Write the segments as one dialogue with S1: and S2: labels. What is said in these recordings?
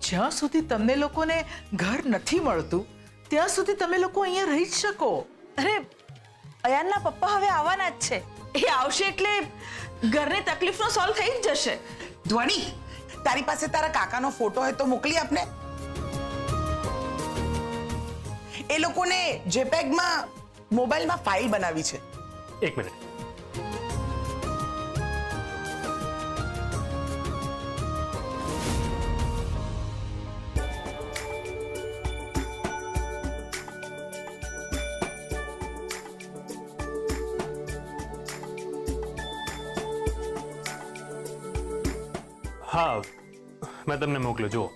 S1: જ્યાં સુધી તમને લોકોને ઘર નથી મળતું ત્યાં સુધી તમે લોકો અહીંયા રહી જ શકો.
S2: અરે અયાનના પપ્પા હવે આવવાના જ છે. એ આવશે એટલે ઘરની તકલીફનો સોલ્વ થઈ જ જશે.
S3: ધ્વનિ, તારી પાસે તારા કાકાનો ફોટો હોય તો મોકલી આપને. એ લોકોને જેપેગમાં મોબાઈલમાં ફાઇલ બનાવી છે.
S4: એક મિનિટ. હા, મેં તમને મોકલ્યો, જુઓ.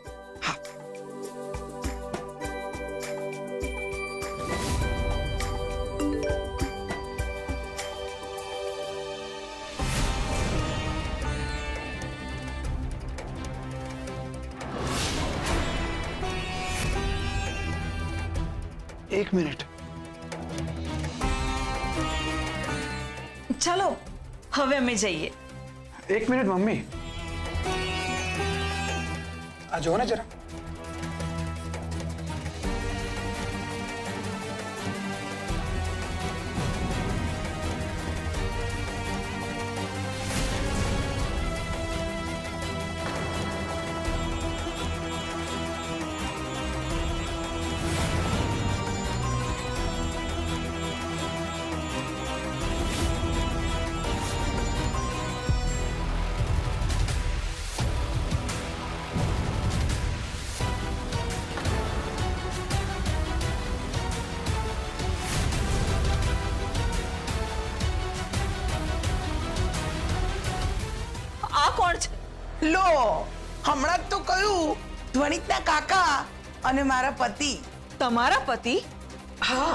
S5: एक मिनट.
S2: ચાલો હવે અમે જઈએ.
S5: एक मिनट मम्मी. आ जाओ ना जरा.
S2: આ કોણ છે?
S3: લો, હમણાં જ તો કહ્યું, ધ્વનિતના કાકા અને મારા પતિ.
S2: તમારા પતિ?
S1: હા,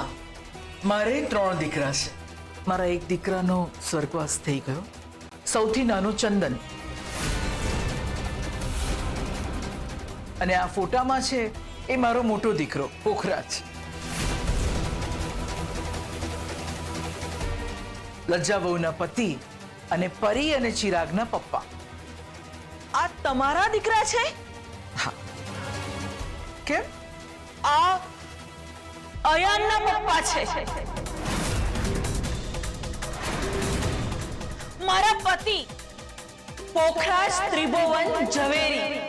S1: મારે 3 દીકરા છે. મારા એક દીકરાનો સ્વર્ગવાસ થઈ ગયો, સૌથી નાનો ચંદન, અને આ ફોટામાં છે એ મારો મોટો દીકરો પોખરાજ. લજ્જાબહુના પતિ અને પરી અને ચિરાગના પપ્પા.
S2: આ તમારા દીકરા છે?
S1: કેમ?
S2: આ અયાનના પપ્પા છે. મારા પતિ પોખરાજ ત્રિભુવન ઝવેરી.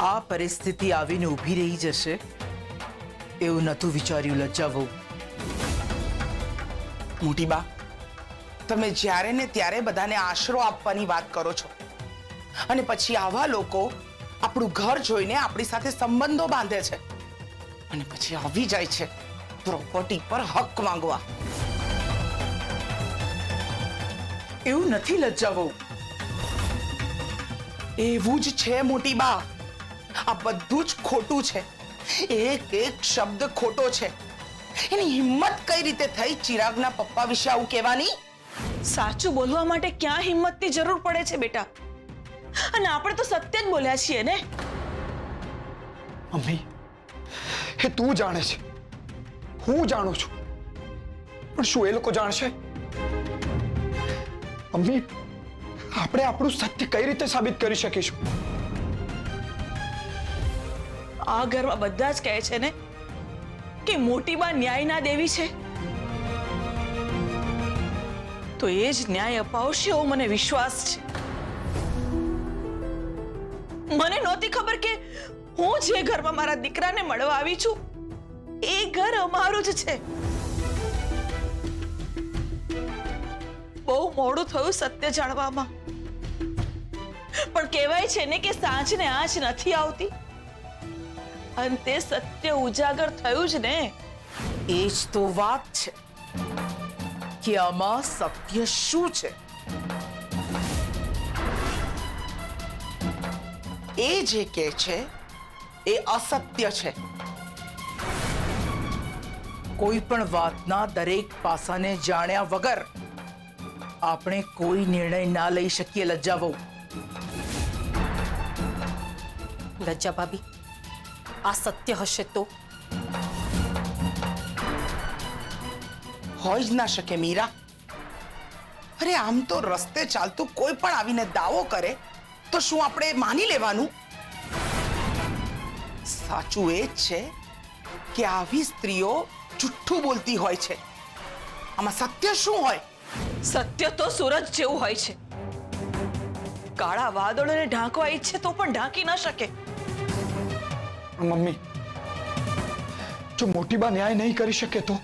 S1: આ પરિસ્થિતિ આવીને ઊભી રહી જશે એવું નહોતું વિચાર્યું લજ્જાબહુ.
S3: મોટી બા, તમે જ્યારે ને ત્યારે બધાને આશરો આપવાની વાત કરો છો, અને પછી આવા લોકો આપણું ઘર જોઈને આપણી સાથે સંબંધો બાંધે છે, અને પછી આવી જાય છે પ્રોપર્ટી પર હક માંગવા.
S1: એવું નથી લજ્જાબહુ.
S3: એવું જ છે મોટી બા. આ બધું જ ખોટું છે. એક એક શબ્દ ખોટો છે. એની હિંમત કઈ રીતે થઈ ચિરાગના પપ્પા વિશે આવું કહેવાની?
S2: સાચું બોલવા માટે ક્યાં હિંમતની જરૂર પડે છે બેટા? અને આપણે તો સત્ય જ બોલ્યા છીએ ને.
S5: मम्मी, हे तू जाने छे, हूँ जाणु छुं, पण शुं ए लोको जाणशे? मम्मी, આપણે આપણું સત્ય કઈ રીતે સાબિત કરી શકીશું?
S2: આ ઘરમાં બધા જ કહે છે ને કે મોટી બા ન્યાયના દેવી છે, તો એ જ ન્યાય અપાવશે એવો મને વિશ્વાસ છે. મને નહોતી ખબર કે હું જે ઘરમાં મારા દીકરાને મળવા આવી છું એ ઘર અમારું જ છે. બહુ મોડું થયું સત્ય જાણવામાં, પણ કહેવાય છે ને કે સાંજને આંચ નથી આવતી. અંતે સત્ય ઉજાગર થયું જ ને.
S1: એ જ તો વાત છે. કે આમાં સત્ય શું છે.
S3: એ જે કે છે એ અસત્ય છે.
S1: કોઈ પણ વાતના દરેક પાસાને જાણ્યા વગર આપણે કોઈ નિર્ણય ના લઈ શકીએ લજ્જા વહુ.
S6: લજ્જા ભાભી, આ સત્ય હશે તો?
S3: હોય જ ના શકે મીરા. અરે આમ તો રસ્તે ચાલતું કોઈ પણ આવીને દાવો કરે તો શું આપણે માની લેવાનું? સાચું એ જ છે કે આવી સ્ત્રીઓ જુઠ્ઠું બોલતી હોય છે. આમાં સત્ય શું હોય?
S2: સત્ય તો સૂરજ જેવું હોય છે. કાળા વાદળોને ઢાંકવા ઈચ્છે તો પણ ઢાંકી ન શકે.
S5: મમ્મી, જો મોટી બા ન્યાય નહીં કરી શકે તો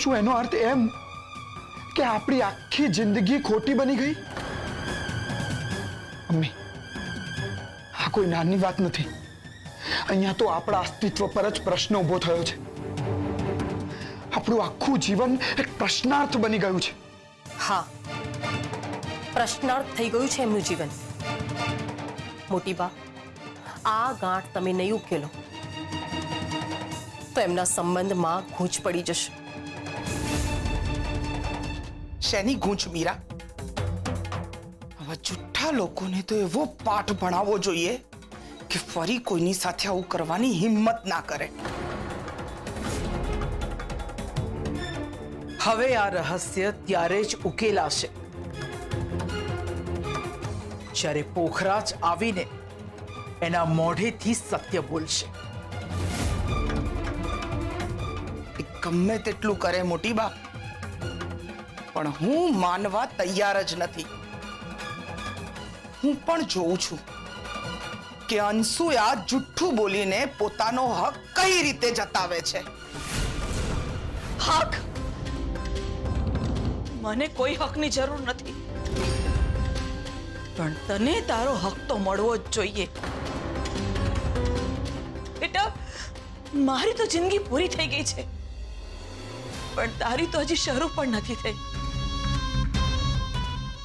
S5: શું એનો અર્થ એમ કે આપણી આખી જિંદગી ખોટી બની ગઈ? મમ્મી, આ કોઈ નાની વાત નથી. અહીંયા તો આપણા અસ્તિત્વ પર જ પ્રશ્ન ઉભો થયો છે. આપણું આખું જીવન એક પ્રશ્નાર્થ બની ગયું છે.
S6: હા, પ્રશ્નાર્થ થઈ ગયું છે એમનું જીવન. મોટી બા, આ ગાંઠ તમે નહીં ઉકેલો તો એમના સંબંધમાં ગૂંચ પડી જશે.
S3: શેની ગૂંચ મીરા? આવા જુઠ્ઠા લોકોને તો એવો પાઠ ભણાવવો જોઈએ કે ફરી કોઈની સાથે આવું કરવાની હિંમત ના કરે.
S1: હવે આ રહસ્ય ત્યારે જ ઉકેલાશે જ્યારે પોખરાજ આવીને એના મોઢેથી સત્ય બોલશે.
S3: એ ગમે તેટલું કરે મોટી બા, પણ હું માનવા તૈયાર જ નથી. હું પણ જોઉં છું કે અનસુયા જુઠ્ઠું બોલીને પોતાનો હક કઈ રીતે જતાવે છે.
S2: હક? મને કોઈ હકની જરૂર નથી, પણ તને તારો હક તો મળવો જ જોઈએ. બેટા, મારી તો જિંદગી પૂરી થઈ ગઈ છે, પણ તારી તો હજી શરૂ પણ નથી થઈ.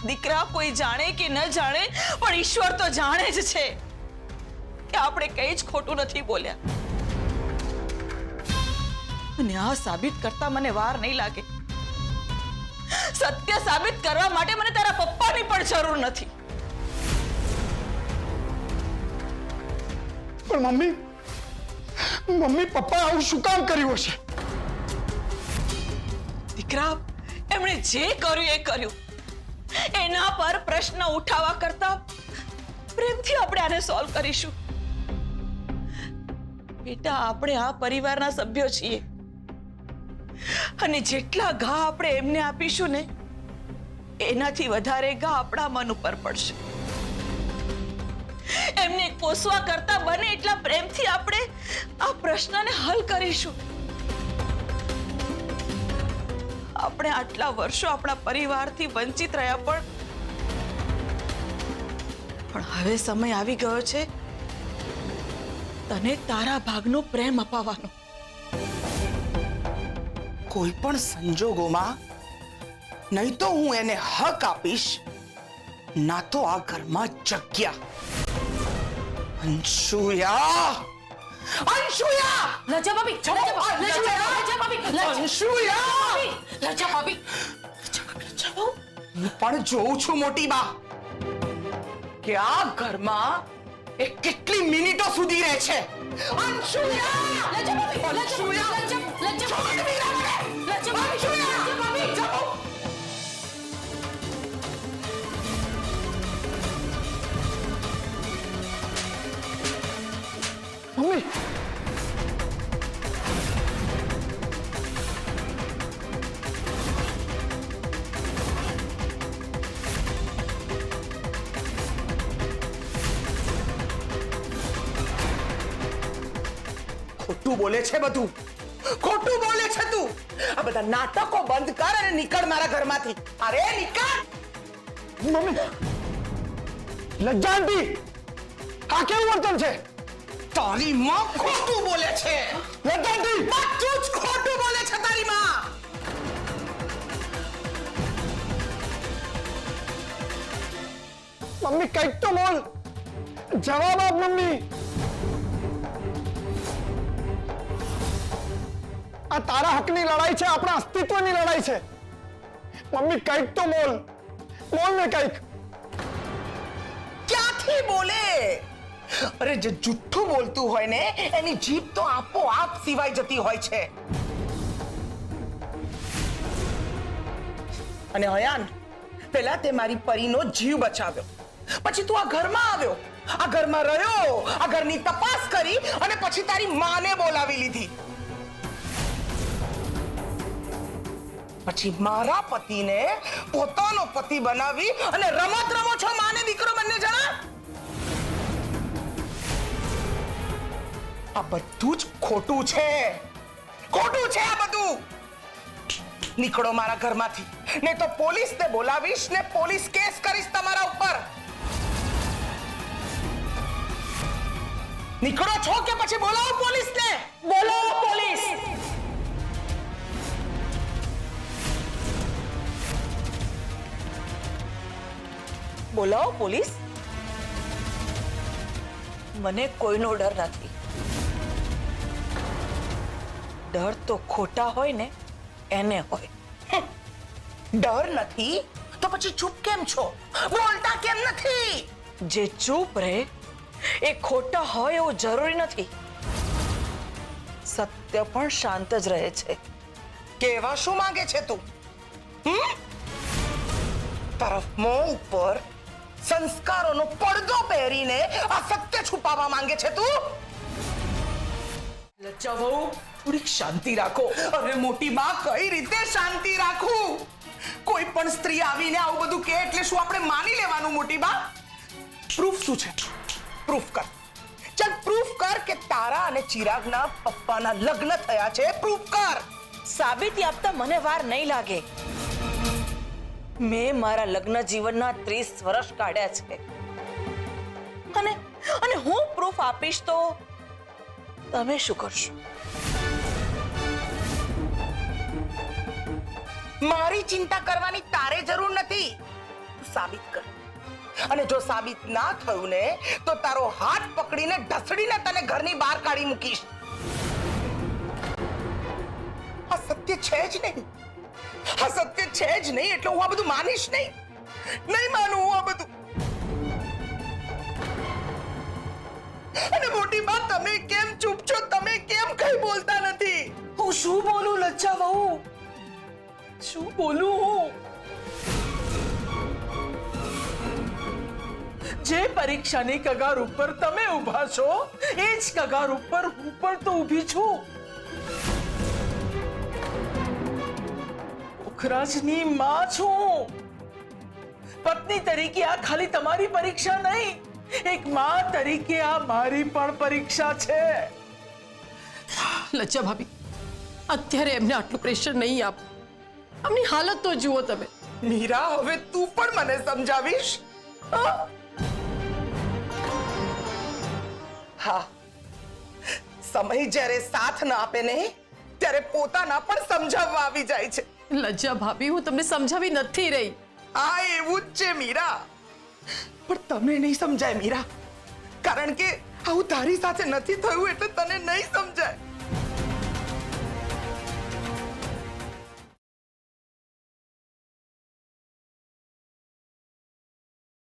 S2: દીકરા, કોઈ જાણે કે ન જાણે, પણ ઈશ્વર તો જાણે જ છે કે આપણે કઈ જ ખોટું નથી બોલ્યા. અને આ સાબિત કરતા મને વાર નહીં લાગે. સત્ય સાબિત કરવા માટે મને તારા પપ્પાની પણ જરૂર નથી.
S5: પણ મમ્મી, પપ્પા આવું શું કામ કર્યું હશે?
S2: દીકરા, એમણે જે કર્યું એ કર્યું. એના પર પ્રશ્ન ઉઠાવવા કરતા પ્રેમથી આપણે આને સોલ્વ કરીશું. બેટા, આપણે આ પરિવારના સભ્યો છીએ અને જેટલા ઘા આપણે એમને આપીશું ને એનાથી વધારે ઘા આપણા મન ઉપર પડશે. એમને કોસવા કરતા બને એટલા પ્રેમથી આપણે આ પ્રશ્નને હલ કરીશું. આપણે આટલા વર્ષો આપણા પરિવારથી વંચિત રહ્યા, પણ હવે સમય આવી ગયો છે તને તારા ભાગનો પ્રેમ અપાવવાનો.
S3: કોઈ પણ સંજોગોમાં નહીં તો હું એને હક આપીશ, ના તો આ ઘરમાં જગ્યા. અનસુયા! અનસુયા!
S6: લજ્જા ભાભી,
S3: અનસુયા! હું પણ જોઉં છું મોટી બા કે આ ઘરમાં એ કેટલી મિનિટો સુધી રહે છે. અનસુયા! અનસુયા! છોડ મીરાને! અનસુયા! જાઓ!
S5: મમ્મી,
S3: ખોટું બોલે છે બધું. ખોટું બોલે છે તું. આ બધા નાટકો બંધ કર અને નીકળ મારા ઘરમાંથી. અરે નીકળ!
S5: મમ્મી, લજ્જા આંટી, આ કેવું વર્તન છે?
S3: તારી માં ખોટું બોલે છે.
S5: લજ્જા આંટી!
S3: બધું જ ખોટું બોલે છે તારી માં.
S5: મમ્મી કંઈક તો બોલ, જવાબ આપ મમ્મી. આ તારા હકની લડાઈ છે, આપણા અસ્તિત્વની લડાઈ છે. મમ્મી કંઈક તો બોલ, બોલ ને કંઈક.
S3: ક્યાંથી બોલે? અરે જે જુઠ્ઠું બોલતું હોય ને એની જીભ તો આપોઆપ સિવાય જતી હોય છે. અને અયાન, પેલા તે મારી પરીનો જીવ બચાવ્યો, પછી તું આ ઘરમાં આવ્યો, આ ઘરમાં રહ્યો, આ ઘરની તપાસ કરી અને પછી તારી માને બોલાવી લીધી. પછી મારા પતિને પોતાનો પતિ બનાવી અને રમત રમો છો માને દીકરો બંને જણા. આ બધું જ ખોટું છે, ખોટું છે આ બધું. નીકળો મારા ઘરમાંથી, નહીં તો પોલીસને બોલાવીશ ને પોલીસ કેસ કરીશ તમારા ઉપર. નીકળો છો કે પછી બોલાવો પોલીસને? બોલાવો પોલીસ.
S2: બોલાવો પોલીસ. મને કોઈનો ડર નથી. ડર તો ખોટા હોય ને એને હોય.
S3: ડર નથી તો પછી ચૂપ કેમ છો? બોલતા કેમ નથી?
S2: જે ચૂપ રહે એ ખોટા હોય એવું જરૂરી નથી. સત્ય પણ શાંત જ રહે છે.
S3: કેવા શું માંગે છે તું? તરફ મોં ઉપર સંસ્કારોનો પડદો પહેરીને આ સત્ય છુપાવવા માંગે છે તું?
S1: લચ્ચા વહુ, થોડીક શાંતિ રાખો.
S3: અરે મોટી બા, કઈ રીતે શાંતિ રાખું? કોઈ પણ સ્ત્રી આવીને આવું બધું કહે એટલે શું આપણે માની લેવાનું? મોટી બા, પ્રૂફ શું છે? પ્રૂફ કર. ચાલ પ્રૂફ કર કે તારા અને ચિરાગના પપ્પાના લગ્ન થયા છે. પ્રૂફ કર.
S2: સાબિતી આપતા મને વાર નહીં લાગે. મેં મારા લગ્ન જીવનના 30 વર્ષ કાઢ્યા છે અને હું પ્રૂફ આપીશ તો તમે શું કરશો?
S3: મારી ચિંતા કરવાની તારે જરૂર નથી. તું સાબિત કર. અને જો સાબિત ના થયું ને તો તારો હાથ પકડીને ઢસડીને તને ઘરની બહાર કાઢી મૂકીશ. આ સત્ય છે જ નહીં. આ સત્ય છે જ નહીં એટલે હું આ બધું માનીશ નહીં. નહીં માનું હું આ બધું. અને મોટી બા, તમે કેમ ચૂપ છો? તમે કેમ કઈ બોલતા નથી?
S1: હું શું બોલું લચ્ચા વહુ? શું બોલું હું? જે પરીક્ષાની કગાર ઉપર તમે ઊભા છો એ જ કગાર ઉપર હું પણ તો ઊભી છું. પુખરાજની માં છું. પત્ની તરીકે આ ખાલી તમારી પરીક્ષા નહીં, એક માં તરીકે આ મારી પણ પરીક્ષા છે.
S6: લચ્ચા ભાભી, અત્યારે એમને આટલું પ્રેશર નહીં આપો. આમની હાલત તો જુઓ તમે.
S3: મીરા, હવે તું પણ મને સમજાવીશ? હા, સમય જ્યારે સાથ ના આપે ને ત્યારે પોતાના પણ સમજાવવા આવી જાય છે.
S6: લજ્જા ભાભી, હું તમને સમજાવી નથી રહી.
S3: આ એવું જ છે મીરા, પણ તમને નહીં સમજાય મીરા, કારણ કે આવું તારી સાથે નથી થયું એટલે તને નહીં સમજાય.